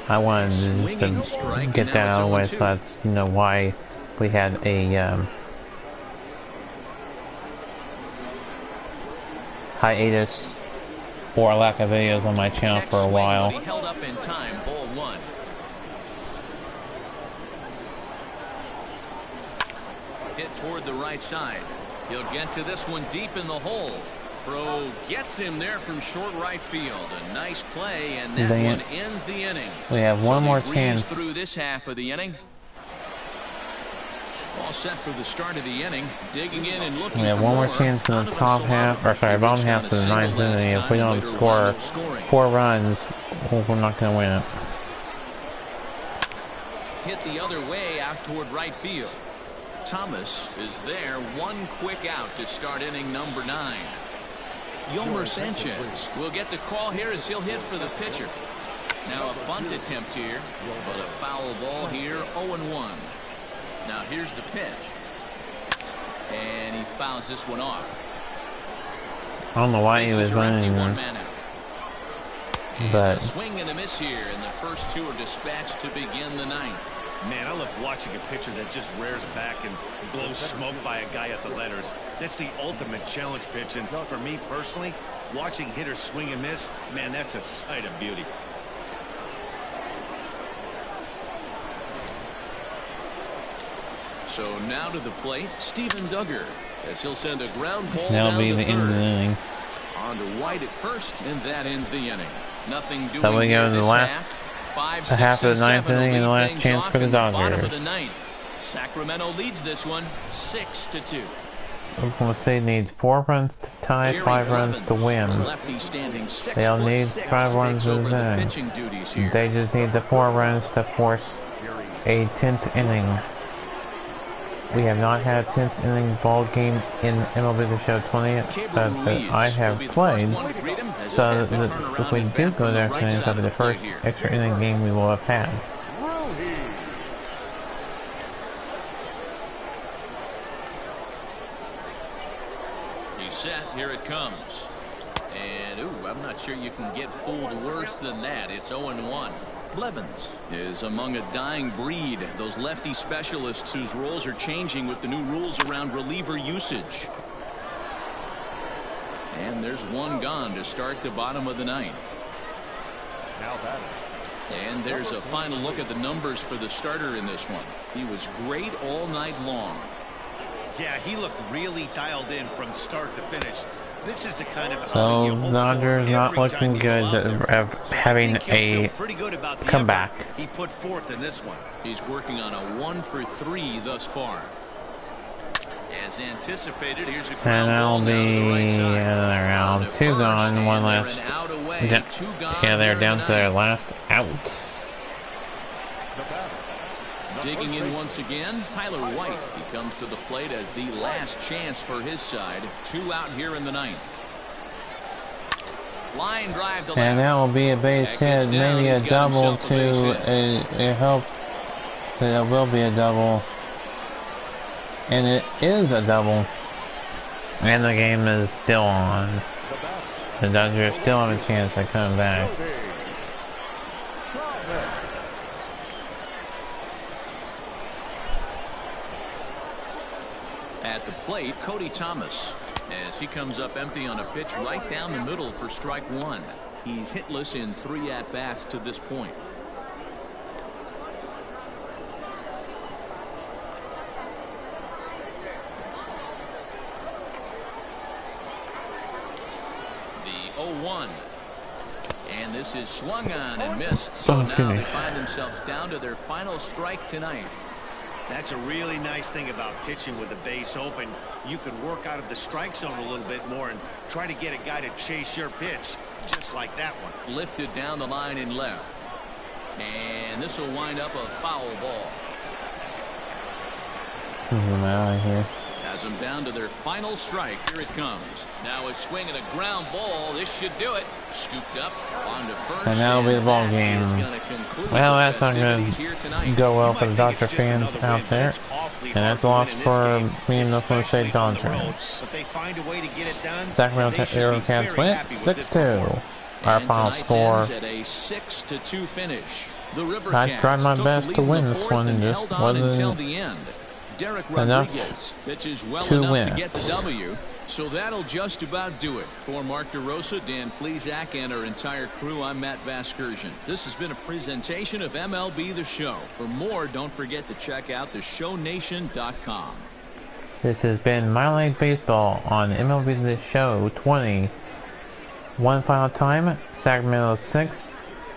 I wanted to get that out of the way, so that's why we had a hiatus or a lack of videos on my channel for a while. He held up in time. Ball 1. Hit toward the right side. He'll get to this one deep in the hole. Throw gets him there from short right field. A nice play, and that one ends the inning. We have one more chance through this half of the inning. All set for the start of the inning. Digging in and looking. We have one more chance in the top half, or sorry, bottom half of the 9th inning. If we don't score 4 runs, we're not going to win it. Hit the other way out toward right field. Thomas is there. One quick out to start inning number 9. Yomer Sanchez will get the call here as he'll hit for the pitcher. Now a bunt attempt here, but a foul ball here. 0-1. Now here's the pitch, and he fouls this one off. I don't know why he was running, but a swing and a miss here, and the first 2 are dispatched to begin the 9th. Man, I love watching a pitcher that just rears back and blows smoke by a guy at the letters. That's the ultimate challenge pitch, and for me personally, watching hitters swing and miss, man, that's a sight of beauty. So now to the plate, Steven Duggar, as he'll send a ground ball that'll down be to the end of the inning. On to White at first, and that ends the inning. Nothing doing so we go to the last half of the 9th inning and the last chance for the Dodgers. Sacramento leads this one 6-2. Oklahoma State needs 4 runs to tie, 5 runs to win. They all need 5 runs to win. They just need the 4 runs to force a 10th inning. We have not had a 10th inning ball game in MLB The Show 20 that I have played. So that if we do go to extra innings, that'll be the first extra inning game we will have had. He's set. Here it comes. And, ooh, I'm not sure you can get fooled worse than that. It's 0-1. Blevins is among a dying breed. Those lefty specialists whose roles are changing with the new rules around reliever usage. And there's one gone to start the bottom of the ninth. Now batting. And there's a final look at the numbers for the starter in this one. He was great all night long. Yeah, he looked really dialed in from start to finish. This is the kind of so Dodgers not looking good at having a comeback. He put forth in this one. He's working on a 1-for-3 thus far. As anticipated, here's a and that'll be around 2 gone, 1 left. Yeah, they're down to their last out. Digging in once again, Tyler White. He comes to the plate as the last chance for his side. 2 out here in the ninth. Line drive to left. And that will be a base hit, maybe a double to I hope that it will be a double. And it is a double. And the game is still on. The Dodgers still have a chance at coming back. At the plate, Cody Thomas, as he comes up empty on a pitch right down the middle for strike 1. He's hitless in 3 at-bats to this point. The 0-1. And this is swung on and missed. So now they find themselves down to their final strike tonight. That's a really nice thing about pitching with the base open. You can work out of the strike zone a little bit more and try to get a guy to chase your pitch, just like that one. Lifted down the line in left. And this will wind up a foul ball. Out of here. Has them down to their final strike. Here it comes. Now a swing and a ground ball. This should do it. Scooped up on to first. And that'll be the ball game. Well, that's not going to go well for the Dodger fans out there. And that's a loss for me and the Oklahoma State Dodgers. Sacramento Aerocats win 6-2. Our final score. I tried my best to win this one and just wasn't enough to win it. So that'll just about do it. For Mark DeRosa, Dan Plesac, and our entire crew, I'm Matt Vasgersian. This has been a presentation of MLB The Show. For more, don't forget to check out theshownation.com. This has been Minor League Baseball on MLB The Show 20. One final time, Sacramento 6,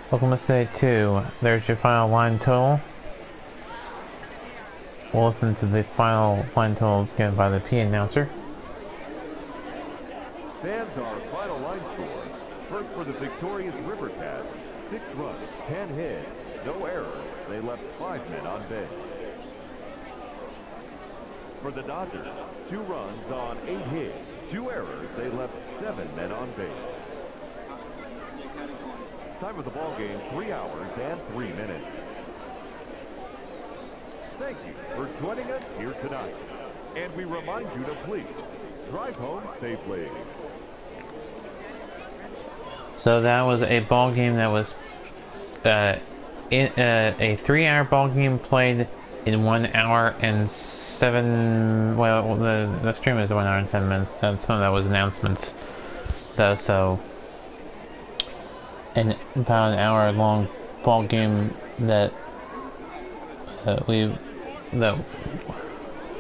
Oklahoma State 2. There's your final line total. We'll listen to the final line total given by the P announcer. Stands our final line score. First for the victorious River Cats, 6 runs, 10 hits, no errors. They left 5 men on base. For the Dodgers, 2 runs on 8 hits, 2 errors. They left 7 men on base. Time of the ball game, 3 hours and 3 minutes. Thank you for joining us here tonight. And we remind you to please drive home safely. So that was a ball game that was a 3-hour ball game played in 1 hour and 7. Well, the stream is 1 hour and 10 minutes. Some of that was announcements, though. So, and about an hour long ball game that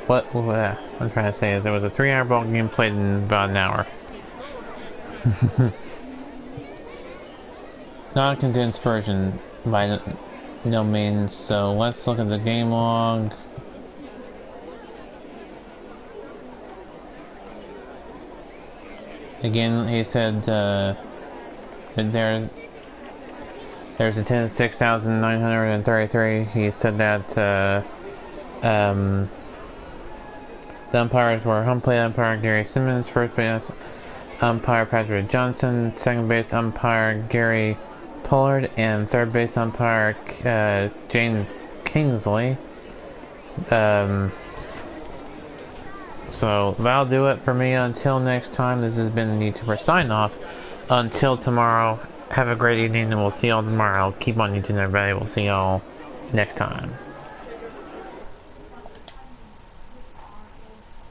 what I'm trying to say is there was a 3-hour ball game played in about an hour. Not a condensed version by no means, so let's look at the game log. Again, he said that there's attendance 6,933. He said that the umpires were home plate umpire Gary Simmons, first base umpire Patrick Johnson, second base umpire Gary Pollard, and third base umpire James Kingsley. So that'll do it for me until next time. This has been the YouTuber sign off. Until tomorrow, have a great evening, and we'll see y'all tomorrow. Keep on YouTube, everybody. We'll see y'all next time.